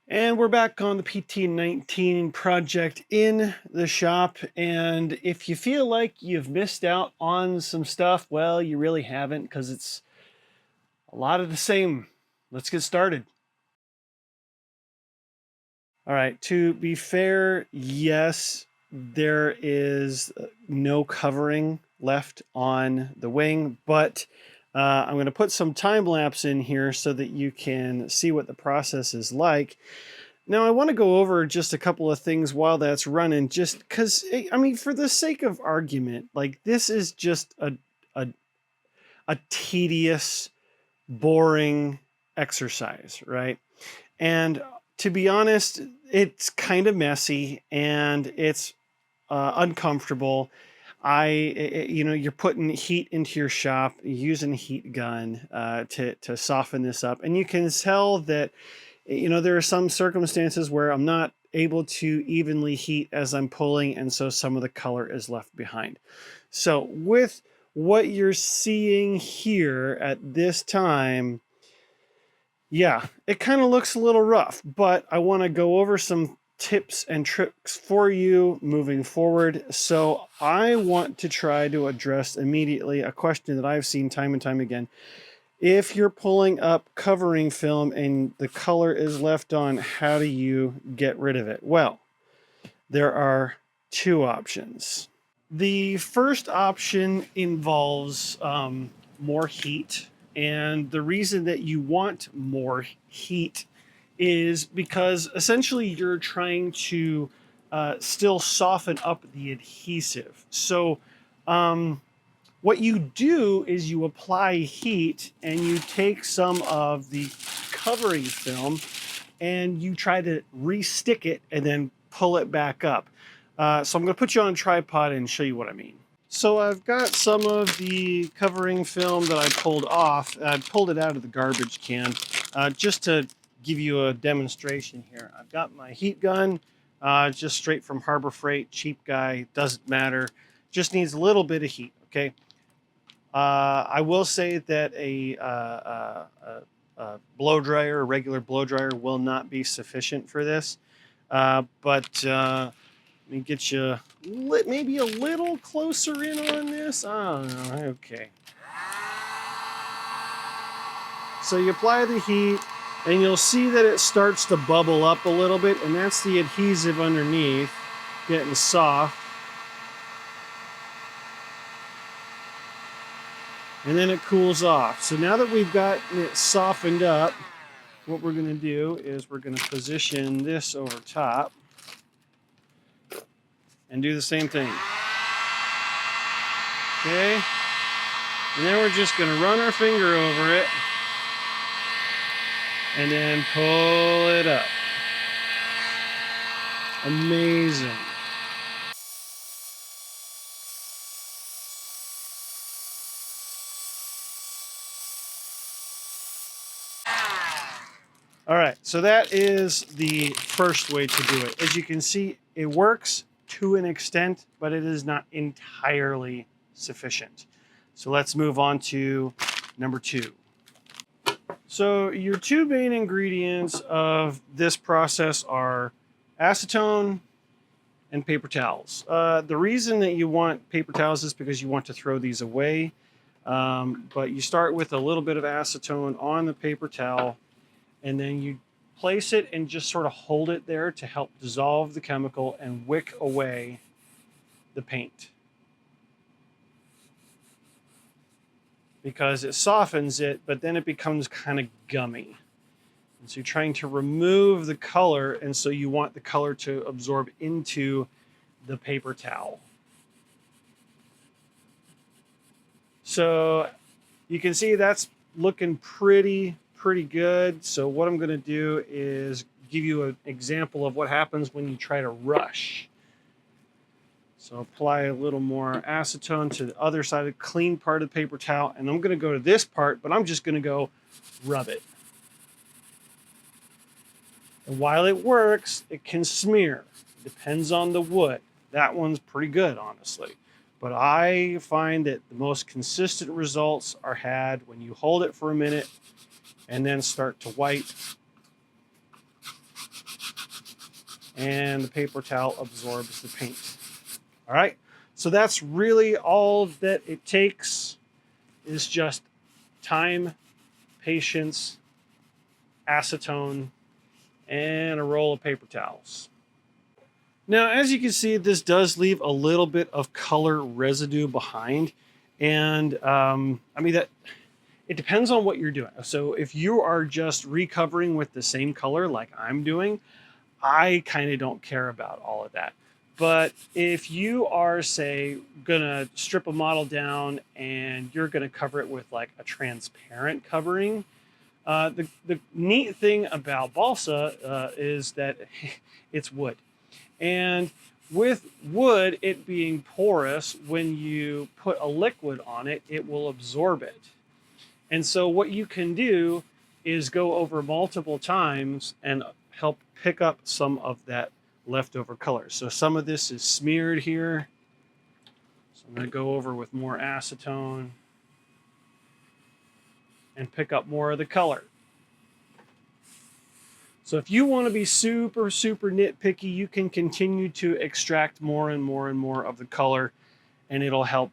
And we're back on the PT-19 project in the shop. And if you feel like you've missed out on some stuff, well, you really haven't, because it's a lot of the same. Let's get started. All right, to be fair, yes, there is no covering left on the wing, but I'm going to put some time lapse in here so that you can see what the process is like. Now, I want to go over just a couple of things while that's running, just because, I mean, for the sake of argument, like this is just a, a tedious, boring exercise, right? And to be honest, it's kind of messy and it's uncomfortable. You're putting heat into your shop, using a heat gun to soften this up, and you can tell that there are some circumstances where I'm not able to evenly heat as I'm pulling, and so some of the color is left behind. So with what you're seeing here at this time, yeah, it kind of looks a little rough, but I want to go over some tips and tricks for you moving forward. So I want to try to address immediately a question that I've seen time and time again. If you're pulling up covering film and the color is left on, how do you get rid of it? Well, there are two options. The first option involves more heat. And the reason that you want more heat is because essentially you're trying to still soften up the adhesive. So what you do is you apply heat and you take some of the covering film and you try to re-stick it and then pull it back up. So I'm going to put you on a tripod and show you what I mean. So I've got some of the covering film that I pulled off. I pulled it out of the garbage can just to give you a demonstration here. I've got my heat gun, just straight from Harbor Freight, cheap guy, doesn't matter. Just needs a little bit of heat, okay? I will say that a blow dryer, a regular blow dryer, will not be sufficient for this. But let me get you maybe a little closer in on this. Oh, okay. So you apply the heat, and you'll see that it starts to bubble up a little bit, and that's the adhesive underneath getting soft. And then it cools off. So now that we've got it softened up, what we're going to do is we're going to position this over top and do the same thing. Okay? And then we're just going to run our finger over it and then pull it up. Amazing. All right, so that is the first way to do it. As you can see, it works to an extent, but it is not entirely sufficient. So let's move on to number two. So your two main ingredients of this process are acetone and paper towels. The reason that you want paper towels is because you want to throw these away. But you start with a little bit of acetone on the paper towel, and then you place it and just sort of hold it there to help dissolve the chemical and wick away the paint. Because it softens it, but then it becomes kind of gummy. And so you're trying to remove the color, and so you want the color to absorb into the paper towel. So you can see that's looking pretty good. So what I'm going to do is give you an example of what happens when you try to rush. So apply a little more acetone to the other side of the clean part of the paper towel, and I'm going to go to this part, but I'm just going to go rub it. And while it works, it can smear. It depends on the wood. That one's pretty good, honestly. But I find that the most consistent results are had when you hold it for a minute and then start to wipe. and the paper towel absorbs the paint. All right, so that's really all that it takes, is just time, patience, acetone, and a roll of paper towels. Now, as you can see, this does leave a little bit of color residue behind. And I mean, that it depends on what you're doing. So if you are just recovering with the same color like I'm doing, I kind of don't care about all of that. But if you are, say, gonna strip a model down and you're gonna cover it with like a transparent covering, the neat thing about balsa is that it's wood. And with wood, it being porous, when you put a liquid on it, it will absorb it. And so what you can do is go over multiple times and help pick up some of that leftover color. So some of this is smeared here. So I'm going to go over with more acetone and pick up more of the color. So if you want to be super, super nitpicky, you can continue to extract more and more and more of the color, and it'll help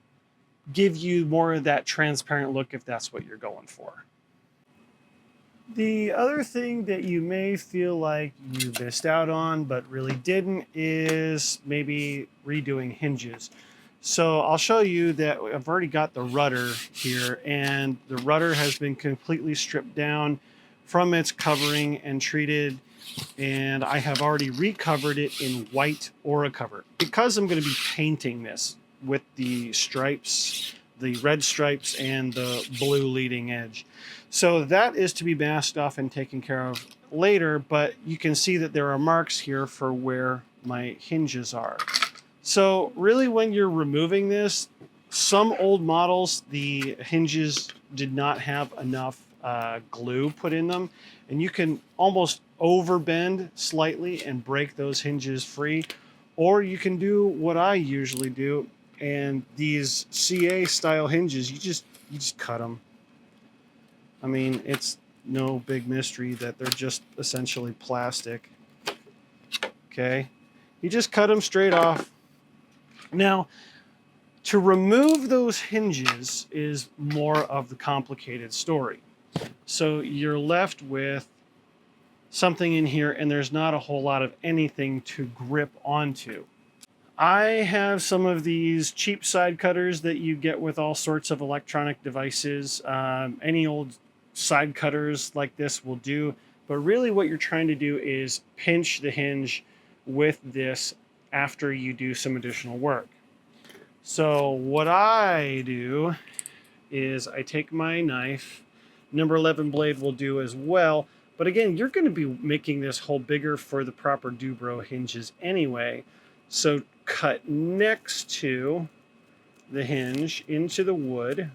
give you more of that transparent look if that's what you're going for. The other thing that you may feel like you missed out on but really didn't is maybe redoing hinges. So I'll show you that I've already got the rudder here, and the rudder has been completely stripped down from its covering and treated, and I have already recovered it in white Aura cover because I'm going to be painting this with the stripes, the red stripes and the blue leading edge. So that is to be masked off and taken care of later, but you can see that there are marks here for where my hinges are. So really, when you're removing this, some old models, the hinges did not have enough glue put in them, and you can almost overbend slightly and break those hinges free. Or you can do what I usually do, and these CA style hinges, you just cut them. I mean, it's no big mystery that they're just essentially plastic. Okay, you just cut them straight off. Now, to remove those hinges is more of the complicated story. So you're left with something in here, and there's not a whole lot of anything to grip onto. I have some of these cheap side cutters that you get with all sorts of electronic devices. Any old side cutters like this will do, but really what you're trying to do is pinch the hinge with this after you do some additional work. So what I do is I take my knife, number 11 blade will do as well, but again, you're going to be making this hole bigger for the proper Dubro hinges anyway. So cut next to the hinge into the wood.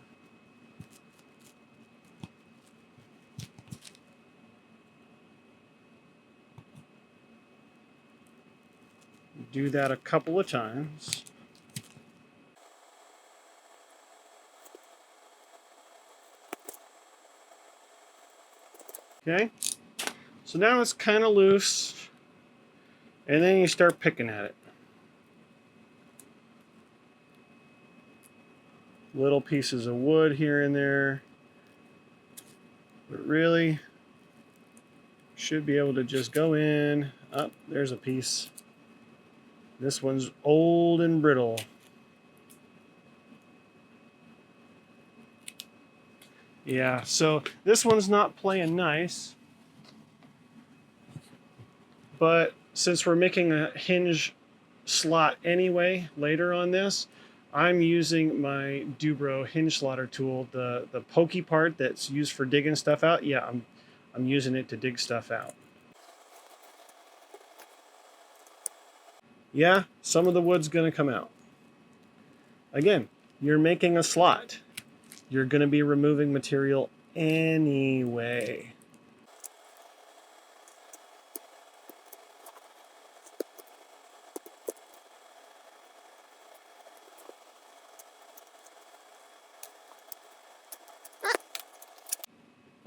Do that a couple of times. Okay, so now it's kind of loose, and then you start picking at it. Little pieces of wood here and there, but really should be able to just go in. Oh, there's a piece. This one's old and brittle. Yeah, so this one's not playing nice, but since we're making a hinge slot anyway later on this, I'm using my Dubro hinge slotter tool, the pokey part that's used for digging stuff out. Yeah, I'm using it to dig stuff out. Yeah, some of the wood's going to come out. Again, you're making a slot. You're going to be removing material anyway.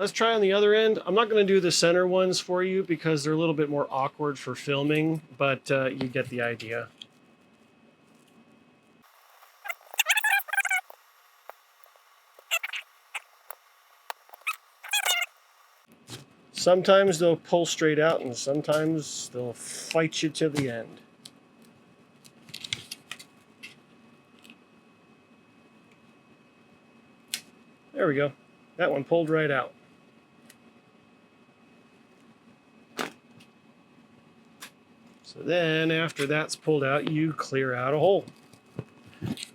let's try on the other end. I'm not going to do the center ones for you because they're a little bit more awkward for filming, but you get the idea. Sometimes they'll pull straight out and sometimes they'll fight you to the end. There we go. That one pulled right out. So then after that's pulled out, you clear out a hole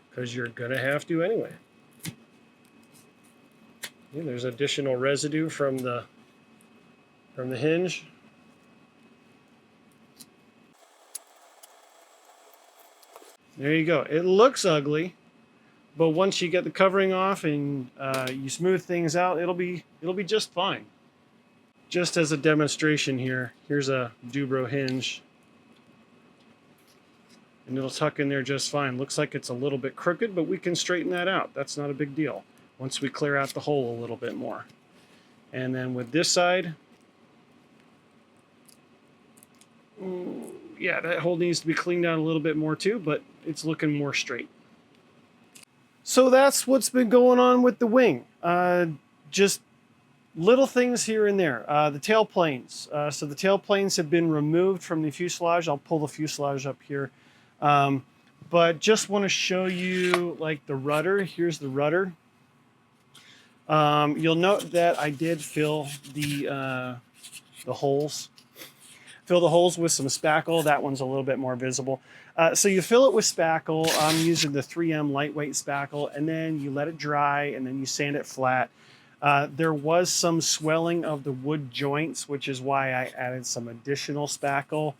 because you're going to have to anyway. Yeah, there's additional residue from the hinge. There you go. It looks ugly, but once you get the covering off and you smooth things out, it'll be just fine. Just as a demonstration here, here's a Dubro hinge. And it'll tuck in there just fine. Looks like it's a little bit crooked, but we can straighten that out. That's not a big deal once we clear out the hole a little bit more. And then with this side, yeah, that hole needs to be cleaned out a little bit more too, but it's looking more straight. So that's what's been going on with the wing. Just little things here and there. The tail planes. So the tail planes have been removed from the fuselage. I'll pull the fuselage up here. But just want to show you like the rudder. Here's the rudder. You'll note that I did fill the holes. Fill the holes with some spackle. That one's a little bit more visible. So you fill it with spackle. I'm using the 3M lightweight spackle, and then you let it dry, and then you sand it flat. There was some swelling of the wood joints, which is why I added some additional spackle.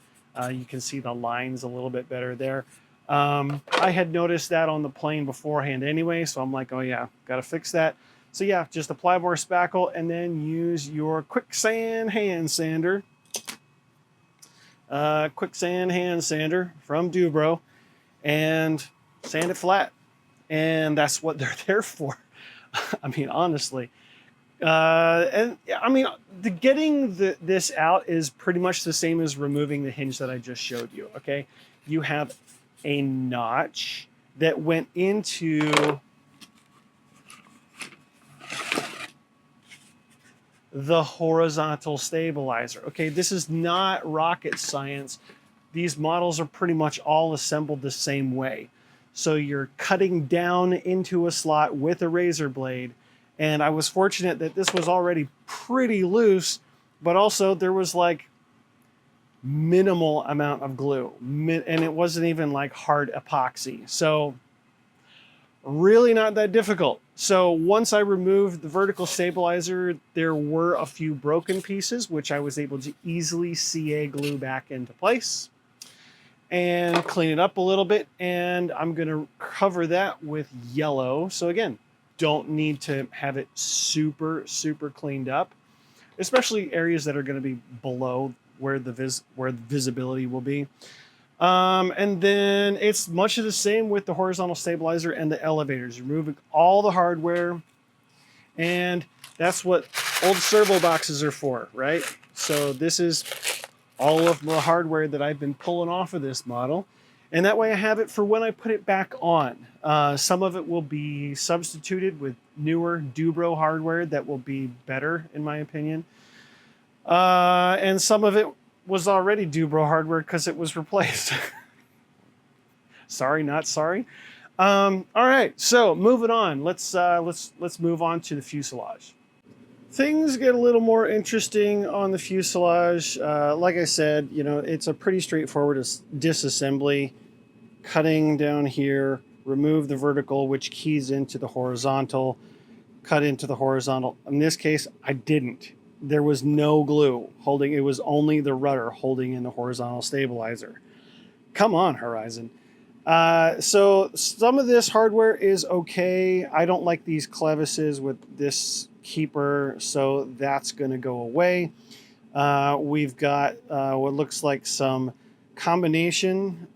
You can see the lines a little bit better there. I had noticed that on the plane beforehand anyway, so I'm like, oh yeah, got to fix that. So yeah, just apply more spackle and then use your quicksand hand sander. Quicksand hand sander from Dubro and sand it flat. And that's what they're there for. I mean, honestly. And I mean, getting this out is pretty much the same as removing the hinge that I just showed you, okay? You have a notch that went into the horizontal stabilizer. Okay, this is not rocket science. These models are pretty much all assembled the same way. So you're cutting down into a slot with a razor blade. And I was fortunate that this was already pretty loose, but also there was like minimal amount of glue. And it wasn't even like hard epoxy. So really not that difficult. So once I removed the vertical stabilizer, there were a few broken pieces, which I was able to easily CA glue back into place and clean it up a little bit. And I'm going to cover that with yellow. So again, don't need to have it super, super cleaned up, especially areas that are going to be below where the visibility will be. And then it's much of the same with the horizontal stabilizer and the elevators. You're removing all the hardware, and that's what old servo boxes are for, right? So this is all of the hardware that I've been pulling off of this model. And that way I have it for when I put it back on. Some of it will be substituted with newer Dubro hardware that will be better, in my opinion. And some of it was already Dubro hardware because it was replaced. Sorry, not sorry. All right, so moving on. Let's move on to the fuselage. Things get a little more interesting on the fuselage. Like I said, you know, it's a pretty straightforward disassembly. Cutting down here, remove the vertical, which keys into the horizontal, cut into the horizontal. In this case, I didn't. There was no glue holding, it was only the rudder holding in the horizontal stabilizer. Come on, Horizon. So some of this hardware is okay. I don't like these clevises with this keeper, so that's going to go away. We've got what looks like some combination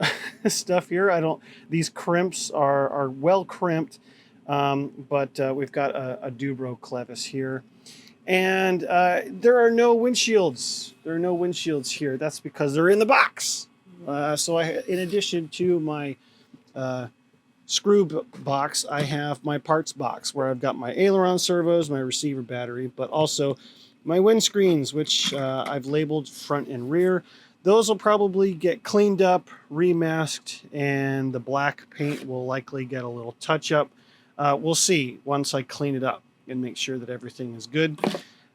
stuff here. These crimps are well crimped, but we've got a Dubro clevis here. And there are no windshields. There are no windshields here. That's because they're in the box. So in addition to my screw box, I have my parts box where I've got my aileron servos, my receiver battery, but also my windscreens, which I've labeled front and rear. Those will probably get cleaned up, remasked, and the black paint will likely get a little touch up. We'll see once I clean it up and make sure that everything is good.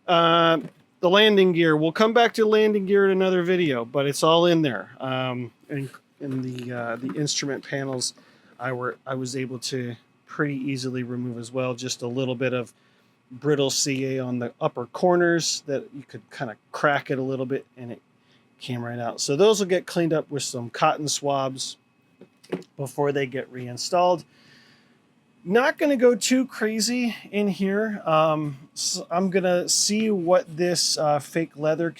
The landing gear, we'll come back to landing gear in another video, but it's all in there. And in the instrument panels, I was able to pretty easily remove as well. Just a little bit of brittle CA on the upper corners that you could kind of crack it a little bit and it came right out. So those will get cleaned up with some cotton swabs before they get reinstalled. Not going to go too crazy in here. So I'm going to see what this fake leather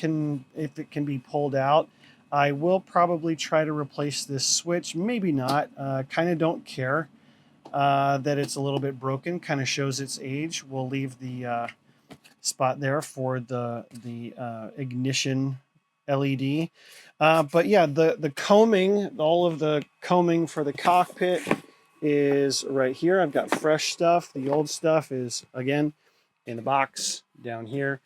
if it can be pulled out. I will probably try to replace this switch. Maybe not. Kind of don't care that it's a little bit broken. Kind of shows its age. We'll leave the spot there for the ignition LED. But yeah, the combing, all of the combing for the cockpit is right here. I've got fresh stuff. The old stuff is, again, in the box down here.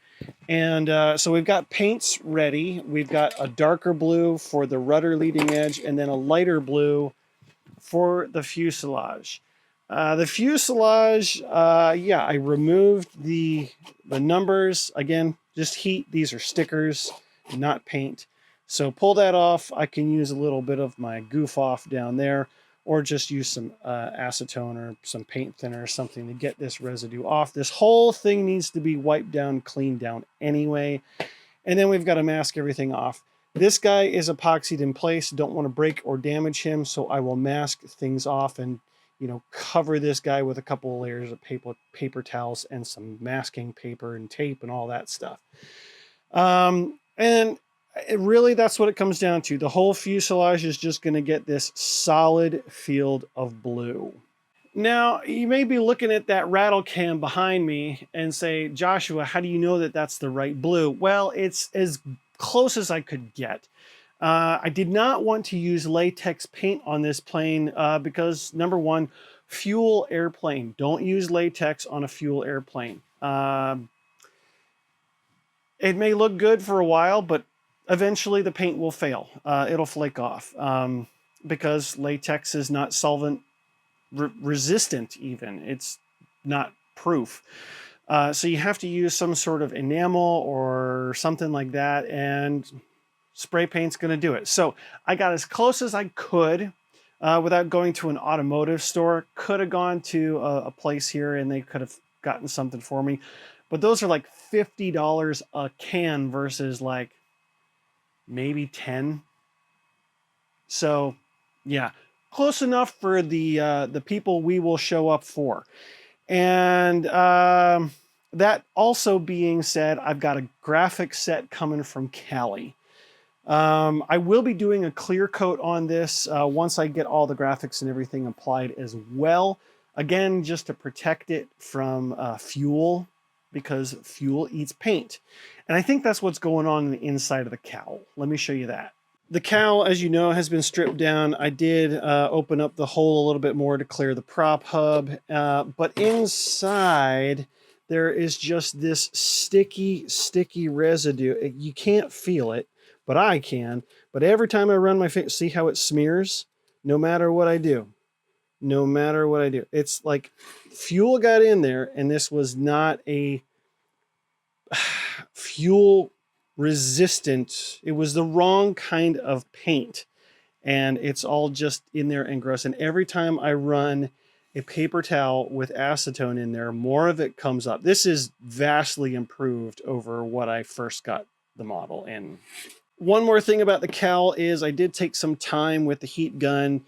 And so we've got paints ready. We've got a darker blue for the rudder leading edge and then a lighter blue for the fuselage. The fuselage, yeah, I removed the numbers. Again, just heat. These are stickers, not paint. So pull that off. I can use a little bit of my goof off down there, or just use some acetone or some paint thinner or something to get this residue off. This whole thing needs to be wiped down, cleaned down anyway. And then we've got to mask everything off. This guy is epoxied in place. Don't want to break or damage him, so I will mask things off and, you know, cover this guy with a couple of layers of paper towels and some masking paper and tape and all that stuff. And really, that's what it comes down to. The whole fuselage is just going to get this solid field of blue. Now, you may be looking at that rattle can behind me and say, Joshua, how do you know that that's the right blue? Well, it's as close as I could get. I did not want to use latex paint on this plane because, number one, fuel airplane. Don't use latex on a fuel airplane. It may look good for a while, but eventually the paint will fail. It'll flake off because latex is not solvent resistant even. It's not proof. So you have to use some sort of enamel or something like that, and spray paint's going to do it. So I got as close as I could without going to an automotive store. Could have gone to a place here and they could have gotten something for me. But those are like $50 a can versus like maybe 10. So yeah, close enough for the people we will show up for. And that also being said, I've got a graphic set coming from Cali. I will be doing a clear coat on this once I get all the graphics and everything applied as well. Again, just to protect it from fuel, because fuel eats paint. And I think that's what's going on in the inside of the cowl. Let me show you that. The cowl, as you know, has been stripped down. I did open up the hole a little bit more to clear the prop hub. But inside, there is just this sticky residue. You can't feel it, but I can. But every time I run my finger, see how it smears? No matter what I do. No matter what I do. It's like fuel got in there, and this was not a fuel resistant. It was the wrong kind of paint, and it's all just in there and gross. And every time I run a paper towel with acetone in there, more of it comes up. This is vastly improved over what I first got the model in. One more thing about the cowl is I did take some time with the heat gun.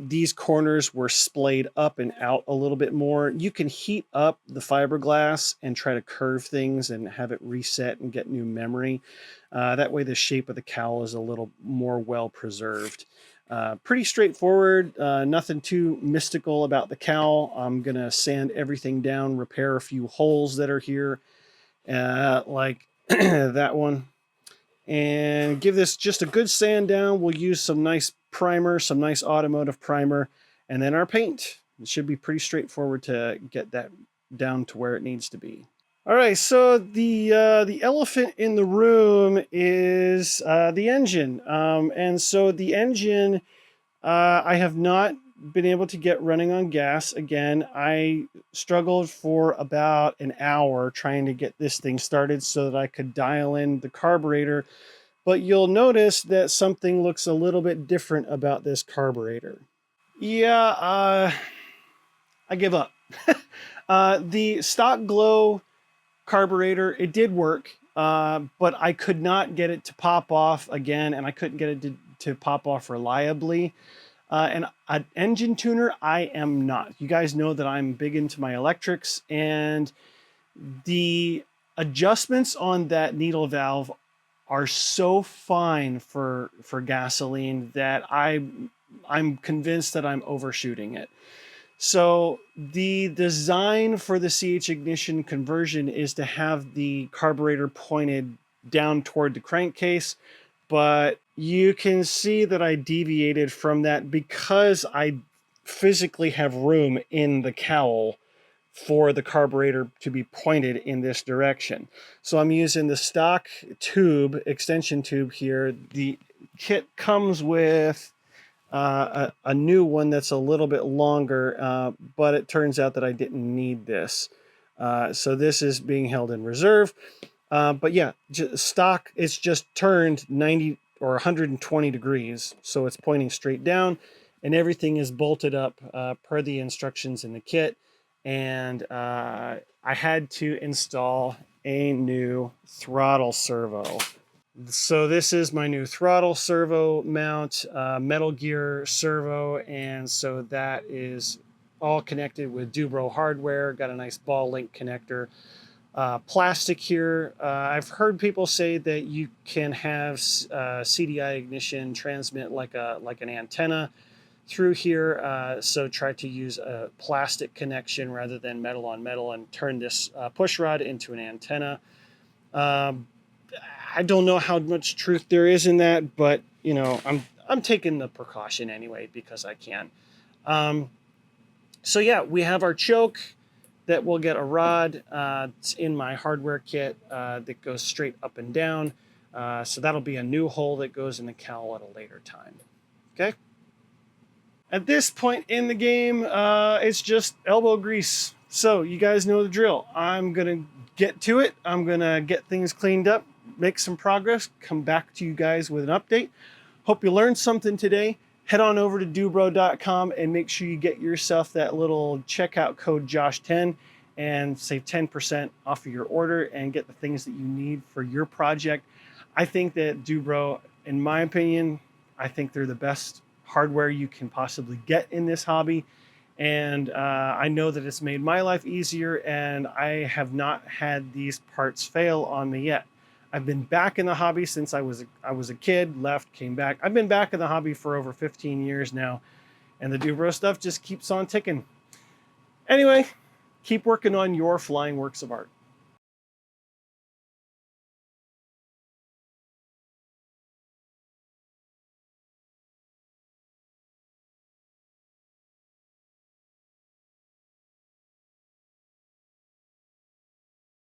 These corners were splayed up and out a little bit more. You can heat up the fiberglass and try to curve things and have it reset and get new memory. That way the shape of the cowl is a little more well preserved. Pretty straightforward, nothing too mystical about the cowl. I'm gonna sand everything down, repair a few holes that are here, like that one. And give this just a good sand down. We'll use some nice primer, some nice automotive primer, and then our paint. It should be pretty straightforward to get that down to where it needs to be. All right, so the elephant in the room is the engine, and so the engine I have not been able to get running on gas again. I struggled for about an hour trying to get this thing started so that I could dial in the carburetor. But you'll notice that something looks a little bit different about this carburetor. Yeah, I give up. The stock glow carburetor, it did work, but I could not get it to pop off again, and I couldn't get it to pop off reliably. And an engine tuner, I am not. You guys know that I'm big into my electrics, and the adjustments on that needle valve are so fine for gasoline that I'm convinced that I'm overshooting it. So the design for the CH ignition conversion is to have the carburetor pointed down toward the crankcase, but you can see that I deviated from that because I physically have room in the cowl for the carburetor to be pointed in this direction. So I'm using the stock tube, extension tube here. The kit comes with a new one that's a little bit longer, but it turns out that I didn't need this. So this is being held in reserve. But yeah, stock, it's just turned 90 or 120 degrees. So it's pointing straight down, and everything is bolted up per the instructions in the kit. And I had to install a new throttle servo. So this is my new throttle servo mount, metal gear servo, and so that is all connected with Dubro hardware. Got a nice ball link connector. Plastic here. I've heard people say that you can have CDI ignition transmit like an antenna through here. So try to use a plastic connection rather than metal on metal, and turn this push rod into an antenna. I don't know how much truth there is in that, but you know, I'm taking the precaution anyway because I can. So yeah, we have our choke that will get a rod. It's in my hardware kit that goes straight up and down. So that'll be a new hole that goes in the cowl at a later time. Okay. At this point in the game, it's just elbow grease. So you guys know the drill. I'm gonna get to it. I'm gonna get things cleaned up, make some progress, come back to you guys with an update. Hope you learned something today. Head on over to dubro.com and make sure you get yourself that little checkout code Josh10 and save 10% off of your order and get the things that you need for your project. I think that Dubro, in my opinion, I think they're the best hardware you can possibly get in this hobby. And I know that it's made my life easier, and I have not had these parts fail on me yet. I've been back in the hobby since I was a kid, left, came back. I've been back in the hobby for over 15 years now, and the Dubro stuff just keeps on ticking. Anyway, keep working on your flying works of art.